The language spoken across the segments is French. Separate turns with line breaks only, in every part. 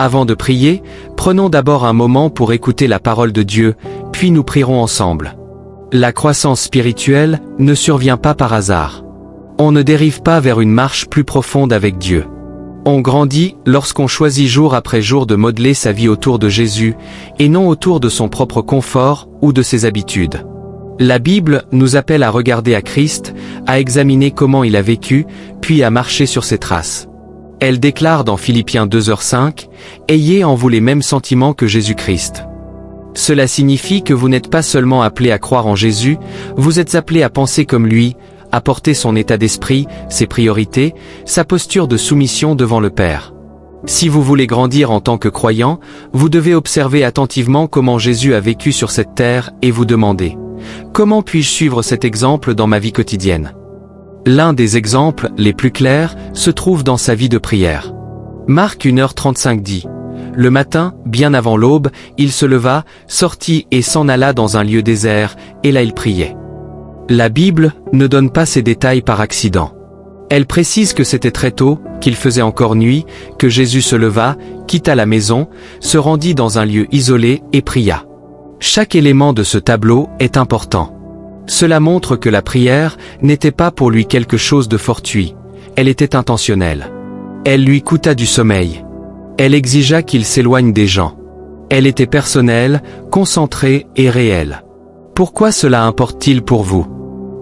Avant de prier, prenons d'abord un moment pour écouter la parole de Dieu, puis nous prierons ensemble. La croissance spirituelle ne survient pas par hasard. On ne dérive pas vers une marche plus profonde avec Dieu. On grandit lorsqu'on choisit jour après jour de modeler sa vie autour de Jésus, et non autour de son propre confort ou de ses habitudes. La Bible nous appelle à regarder à Christ, à examiner comment il a vécu, puis à marcher sur ses traces. Elle déclare dans Philippiens 2h5, « Ayez en vous les mêmes sentiments que Jésus-Christ ». Cela signifie que vous n'êtes pas seulement appelé à croire en Jésus, vous êtes appelé à penser comme lui, à porter son état d'esprit, ses priorités, sa posture de soumission devant le Père. Si vous voulez grandir en tant que croyant, vous devez observer attentivement comment Jésus a vécu sur cette terre et vous demander « Comment puis-je suivre cet exemple dans ma vie quotidienne ?» L'un des exemples les plus clairs se trouve dans sa vie de prière. Marc 1h35 dit « Le matin, bien avant l'aube, il se leva, sortit et s'en alla dans un lieu désert, et là il priait. » La Bible ne donne pas ces détails par accident. Elle précise que c'était très tôt, qu'il faisait encore nuit, que Jésus se leva, quitta la maison, se rendit dans un lieu isolé et pria. Chaque élément de ce tableau est important. Cela montre que la prière n'était pas pour lui quelque chose de fortuit, elle était intentionnelle. Elle lui coûta du sommeil. Elle exigea qu'il s'éloigne des gens. Elle était personnelle, concentrée et réelle. Pourquoi cela importe-t-il pour vous ?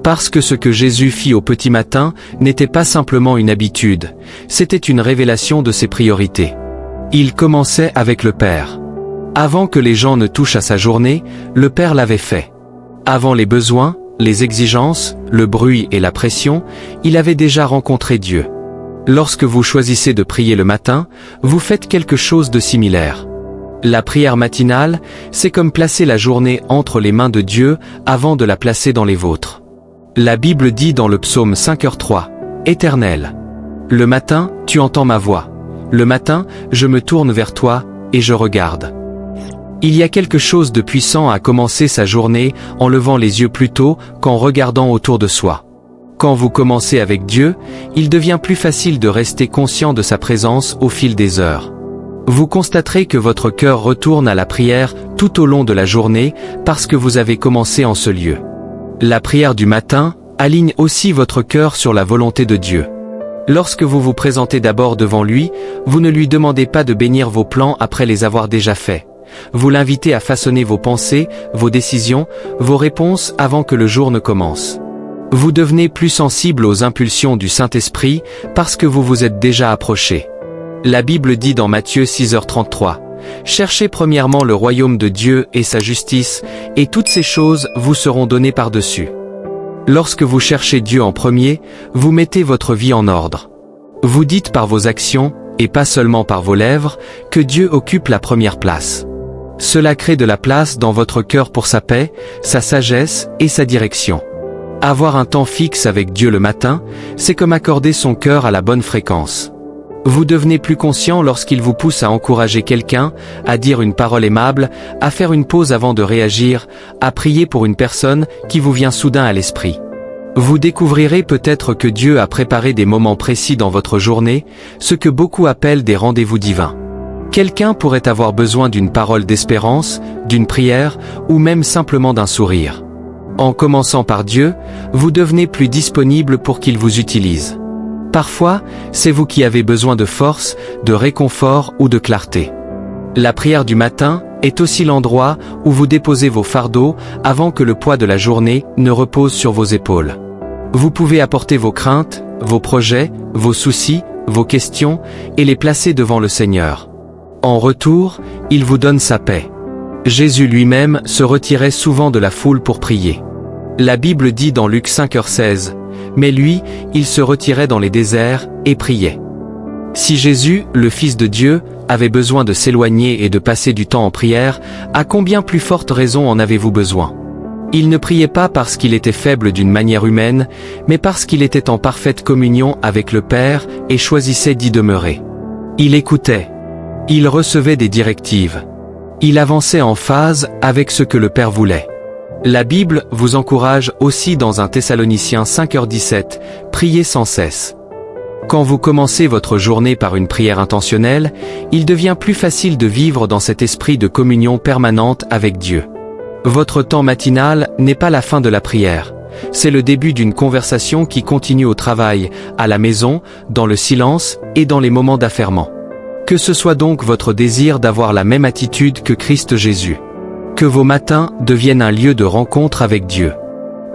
Parce que ce que Jésus fit au petit matin n'était pas simplement une habitude, c'était une révélation de ses priorités. Il commençait avec le Père. Avant que les gens ne touchent à sa journée, le Père l'avait fait. Avant les besoins, les exigences, le bruit et la pression, il avait déjà rencontré Dieu. Lorsque vous choisissez de prier le matin, vous faites quelque chose de similaire. La prière matinale, c'est comme placer la journée entre les mains de Dieu avant de la placer dans les vôtres. La Bible dit dans le psaume 5h3, « Éternel, le matin, tu entends ma voix. Le matin, je me tourne vers toi, et je regarde. » Il y a quelque chose de puissant à commencer sa journée en levant les yeux plus tôt qu'en regardant autour de soi. Quand vous commencez avec Dieu, il devient plus facile de rester conscient de sa présence au fil des heures. Vous constaterez que votre cœur retourne à la prière tout au long de la journée parce que vous avez commencé en ce lieu. La prière du matin aligne aussi votre cœur sur la volonté de Dieu. Lorsque vous vous présentez d'abord devant lui, vous ne lui demandez pas de bénir vos plans après les avoir déjà faits. Vous l'invitez à façonner vos pensées, vos décisions, vos réponses avant que le jour ne commence. Vous devenez plus sensible aux impulsions du Saint-Esprit parce que vous vous êtes déjà approché. La Bible dit dans Matthieu 6h33, « Cherchez premièrement le royaume de Dieu et sa justice, et toutes ces choses vous seront données par-dessus. » Lorsque vous cherchez Dieu en premier, vous mettez votre vie en ordre. Vous dites par vos actions, et pas seulement par vos lèvres, que Dieu occupe la première place. Cela crée de la place dans votre cœur pour sa paix, sa sagesse et sa direction. Avoir un temps fixe avec Dieu le matin, c'est comme accorder son cœur à la bonne fréquence. Vous devenez plus conscient lorsqu'il vous pousse à encourager quelqu'un, à dire une parole aimable, à faire une pause avant de réagir, à prier pour une personne qui vous vient soudain à l'esprit. Vous découvrirez peut-être que Dieu a préparé des moments précis dans votre journée, ce que beaucoup appellent des rendez-vous divins. Quelqu'un pourrait avoir besoin d'une parole d'espérance, d'une prière, ou même simplement d'un sourire. En commençant par Dieu, vous devenez plus disponible pour qu'il vous utilise. Parfois, c'est vous qui avez besoin de force, de réconfort ou de clarté. La prière du matin est aussi l'endroit où vous déposez vos fardeaux avant que le poids de la journée ne repose sur vos épaules. Vous pouvez apporter vos craintes, vos projets, vos soucis, vos questions et les placer devant le Seigneur. En retour, il vous donne sa paix. Jésus lui-même se retirait souvent de la foule pour prier. La Bible dit dans Luc 5h16, « Mais lui, il se retirait dans les déserts et priait. » Si Jésus, le Fils de Dieu, avait besoin de s'éloigner et de passer du temps en prière, à combien plus forte raison en avez-vous besoin ? Il ne priait pas parce qu'il était faible d'une manière humaine, mais parce qu'il était en parfaite communion avec le Père et choisissait d'y demeurer. Il écoutait. Il recevait des directives. Il avançait en phase avec ce que le Père voulait. La Bible vous encourage aussi dans 1 Thessaloniciens 5h17, priez sans cesse. Quand vous commencez votre journée par une prière intentionnelle, il devient plus facile de vivre dans cet esprit de communion permanente avec Dieu. Votre temps matinal n'est pas la fin de la prière. C'est le début d'une conversation qui continue au travail, à la maison, dans le silence et dans les moments d'affairement. Que ce soit donc votre désir d'avoir la même attitude que Christ Jésus. Que vos matins deviennent un lieu de rencontre avec Dieu.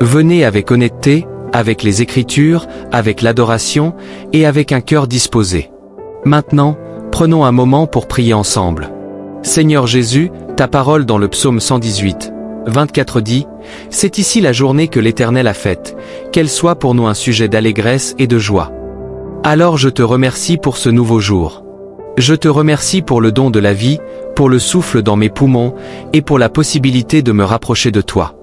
Venez avec honnêteté, avec les Écritures, avec l'adoration et avec un cœur disposé. Maintenant, prenons un moment pour prier ensemble. Seigneur Jésus, ta parole dans le psaume 118, 24 dit « C'est ici la journée que l'Éternel a faite, qu'elle soit pour nous un sujet d'allégresse et de joie. » Alors je te remercie pour ce nouveau jour. Je te remercie pour le don de la vie, pour le souffle dans mes poumons, et pour la possibilité de me rapprocher de toi.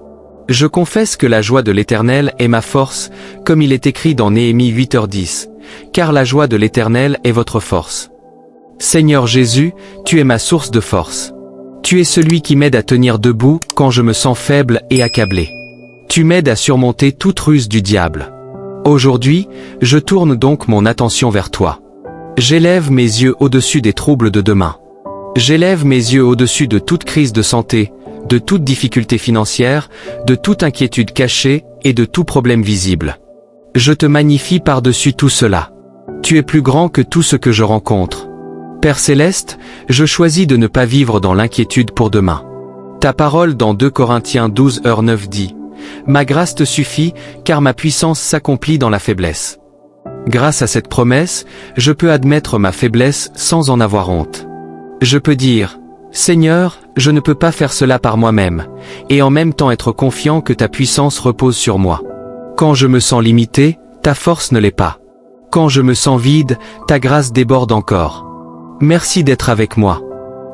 Je confesse que la joie de l'Éternel est ma force, comme il est écrit dans Néhémie 8h10, car la joie de l'Éternel est votre force. Seigneur Jésus, tu es ma source de force. Tu es celui qui m'aide à tenir debout quand je me sens faible et accablé. Tu m'aides à surmonter toute ruse du diable. Aujourd'hui, je tourne donc mon attention vers toi. J'élève mes yeux au-dessus des troubles de demain. J'élève mes yeux au-dessus de toute crise de santé, de toute difficulté financière, de toute inquiétude cachée et de tout problème visible. Je te magnifie par-dessus tout cela. Tu es plus grand que tout ce que je rencontre. Père Céleste, je choisis de ne pas vivre dans l'inquiétude pour demain. Ta parole dans 2 Corinthiens 12h9 dit « Ma grâce te suffit, car ma puissance s'accomplit dans la faiblesse. » Grâce à cette promesse, je peux admettre ma faiblesse sans en avoir honte. Je peux dire « Seigneur, je ne peux pas faire cela par moi-même » et en même temps être confiant que ta puissance repose sur moi. Quand je me sens limité, ta force ne l'est pas. Quand je me sens vide, ta grâce déborde encore. Merci d'être avec moi.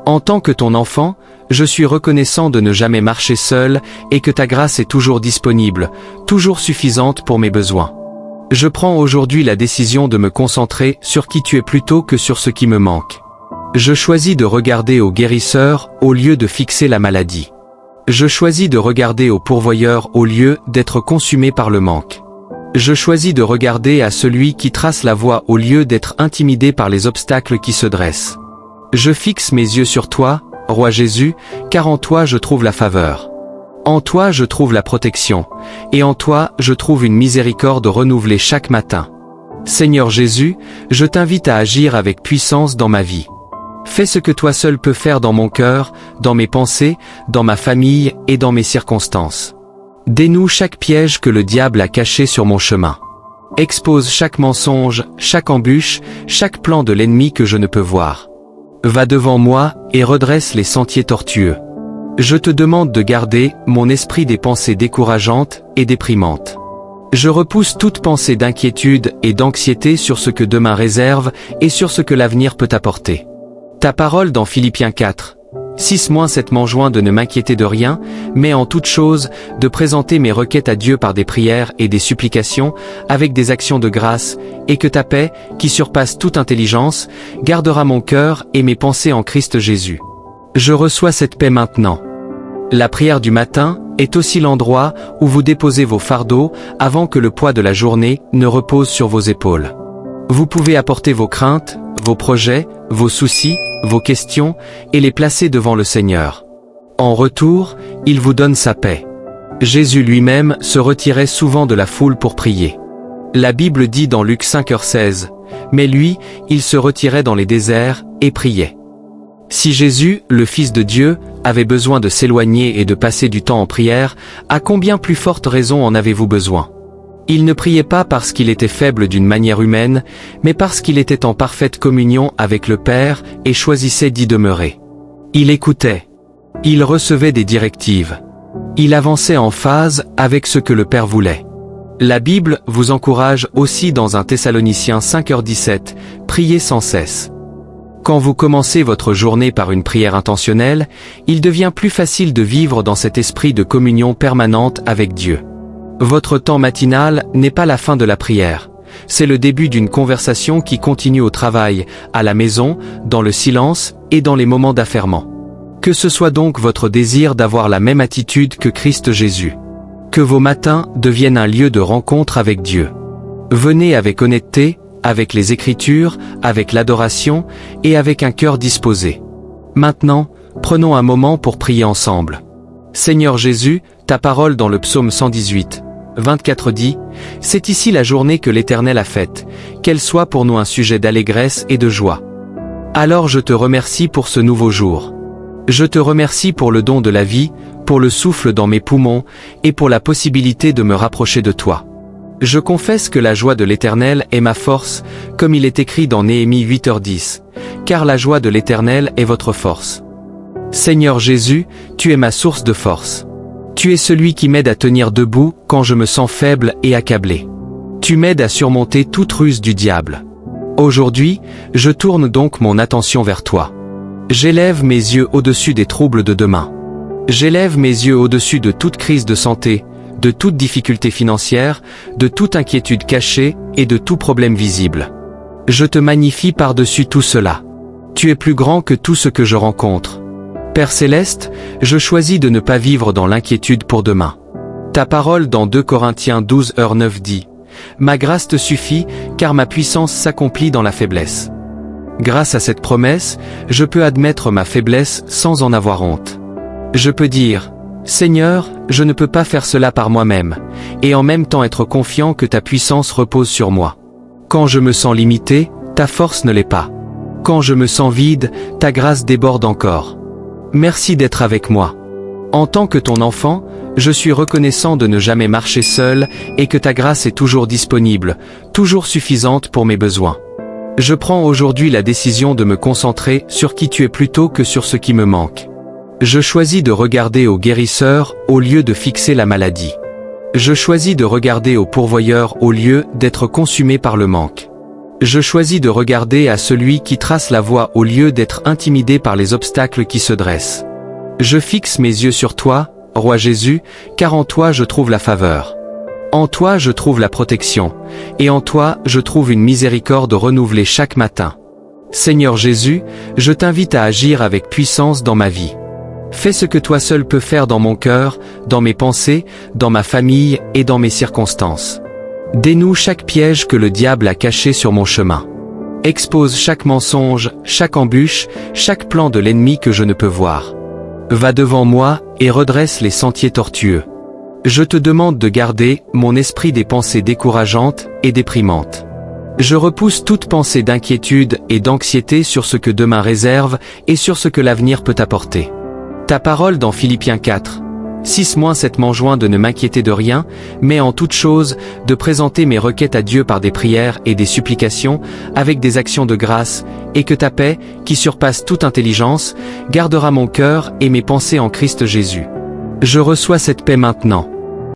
En tant que ton enfant, je suis reconnaissant de ne jamais marcher seul et que ta grâce est toujours disponible, toujours suffisante pour mes besoins. Je prends aujourd'hui la décision de me concentrer sur qui tu es plutôt que sur ce qui me manque. Je choisis de regarder au guérisseur au lieu de fixer la maladie. Je choisis de regarder au pourvoyeur au lieu d'être consumé par le manque. Je choisis de regarder à celui qui trace la voie au lieu d'être intimidé par les obstacles qui se dressent. Je fixe mes yeux sur toi, Roi Jésus, car en toi je trouve la faveur. En toi je trouve la protection, et en toi je trouve une miséricorde renouvelée chaque matin. Seigneur Jésus, je t'invite à agir avec puissance dans ma vie. Fais ce que toi seul peux faire dans mon cœur, dans mes pensées, dans ma famille et dans mes circonstances. Dénoue chaque piège que le diable a caché sur mon chemin. Expose chaque mensonge, chaque embûche, chaque plan de l'ennemi que je ne peux voir. Va devant moi et redresse les sentiers tortueux. Je te demande de garder mon esprit des pensées décourageantes et déprimantes. Je repousse toute pensée d'inquiétude et d'anxiété sur ce que demain réserve et sur ce que l'avenir peut apporter. Ta parole dans Philippiens 4, 6-7 m'enjoint de ne m'inquiéter de rien, mais en toute chose, de présenter mes requêtes à Dieu par des prières et des supplications, avec des actions de grâce, et que ta paix, qui surpasse toute intelligence, gardera mon cœur et mes pensées en Christ Jésus. Je reçois cette paix maintenant. La prière du matin est aussi l'endroit où vous déposez vos fardeaux avant que le poids de la journée ne repose sur vos épaules. Vous pouvez apporter vos craintes, vos projets, vos soucis, vos questions, et les placer devant le Seigneur. En retour, il vous donne sa paix. Jésus lui-même se retirait souvent de la foule pour prier. La Bible dit dans Luc 5h16, « Mais lui, il se retirait dans les déserts et priait. » Si Jésus, le Fils de Dieu, avait besoin de s'éloigner et de passer du temps en prière, à combien plus forte raison en avez-vous besoin? Il ne priait pas parce qu'il était faible d'une manière humaine, mais parce qu'il était en parfaite communion avec le Père et choisissait d'y demeurer. Il écoutait. Il recevait des directives. Il avançait en phase avec ce que le Père voulait. La Bible vous encourage aussi dans 1 Thessaloniciens 5h17, priez sans cesse. Quand vous commencez votre journée par une prière intentionnelle, il devient plus facile de vivre dans cet esprit de communion permanente avec Dieu. Votre temps matinal n'est pas la fin de la prière. C'est le début d'une conversation qui continue au travail, à la maison, dans le silence et dans les moments d'affairement. Que ce soit donc votre désir d'avoir la même attitude que Christ Jésus. Que vos matins deviennent un lieu de rencontre avec Dieu. Venez avec honnêteté, avec les Écritures, avec l'adoration, et avec un cœur disposé. Maintenant, prenons un moment pour prier ensemble. Seigneur Jésus, ta parole dans le psaume 118, 24 dit « C'est ici la journée que l'Éternel a faite, qu'elle soit pour nous un sujet d'allégresse et de joie. » Alors je te remercie pour ce nouveau jour. Je te remercie pour le don de la vie, pour le souffle dans mes poumons, et pour la possibilité de me rapprocher de toi. Je confesse que la joie de l'Éternel est ma force, comme il est écrit dans Néhémie 8h10, car la joie de l'Éternel est votre force. Seigneur Jésus, tu es ma source de force. Tu es celui qui m'aide à tenir debout quand je me sens faible et accablé. Tu m'aides à surmonter toute ruse du diable. Aujourd'hui, je tourne donc mon attention vers toi. J'élève mes yeux au-dessus des troubles de demain. J'élève mes yeux au-dessus de toute crise de santé, de toute difficulté financière, de toute inquiétude cachée et de tout problème visible. Je te magnifie par-dessus tout cela. Tu es plus grand que tout ce que je rencontre. Père Céleste, je choisis de ne pas vivre dans l'inquiétude pour demain. Ta parole dans 2 Corinthiens 12h9 dit « Ma grâce te suffit, car ma puissance s'accomplit dans la faiblesse. » Grâce à cette promesse, je peux admettre ma faiblesse sans en avoir honte. Je peux dire « Seigneur, je ne peux pas faire cela par moi-même » et en même temps être confiant que ta puissance repose sur moi. Quand je me sens limité, ta force ne l'est pas. Quand je me sens vide, ta grâce déborde encore. Merci d'être avec moi. En tant que ton enfant, je suis reconnaissant de ne jamais marcher seul et que ta grâce est toujours disponible, toujours suffisante pour mes besoins. Je prends aujourd'hui la décision de me concentrer sur qui tu es plutôt que sur ce qui me manque. Je choisis de regarder au guérisseur au lieu de fixer la maladie. Je choisis de regarder au pourvoyeur au lieu d'être consumé par le manque. Je choisis de regarder à celui qui trace la voie au lieu d'être intimidé par les obstacles qui se dressent. Je fixe mes yeux sur toi, Roi Jésus, car en toi je trouve la faveur. En toi je trouve la protection, et en toi je trouve une miséricorde renouvelée chaque matin. Seigneur Jésus, je t'invite à agir avec puissance dans ma vie. Fais ce que toi seul peux faire dans mon cœur, dans mes pensées, dans ma famille et dans mes circonstances. Dénoue chaque piège que le diable a caché sur mon chemin. Expose chaque mensonge, chaque embûche, chaque plan de l'ennemi que je ne peux voir. Va devant moi et redresse les sentiers tortueux. Je te demande de garder mon esprit des pensées décourageantes et déprimantes. Je repousse toute pensée d'inquiétude et d'anxiété sur ce que demain réserve et sur ce que l'avenir peut apporter. Ta parole dans Philippiens 4. 6-7 m'enjoint de ne m'inquiéter de rien, mais en toute chose, de présenter mes requêtes à Dieu par des prières et des supplications, avec des actions de grâce, et que ta paix, qui surpasse toute intelligence, gardera mon cœur et mes pensées en Christ Jésus. Je reçois cette paix maintenant.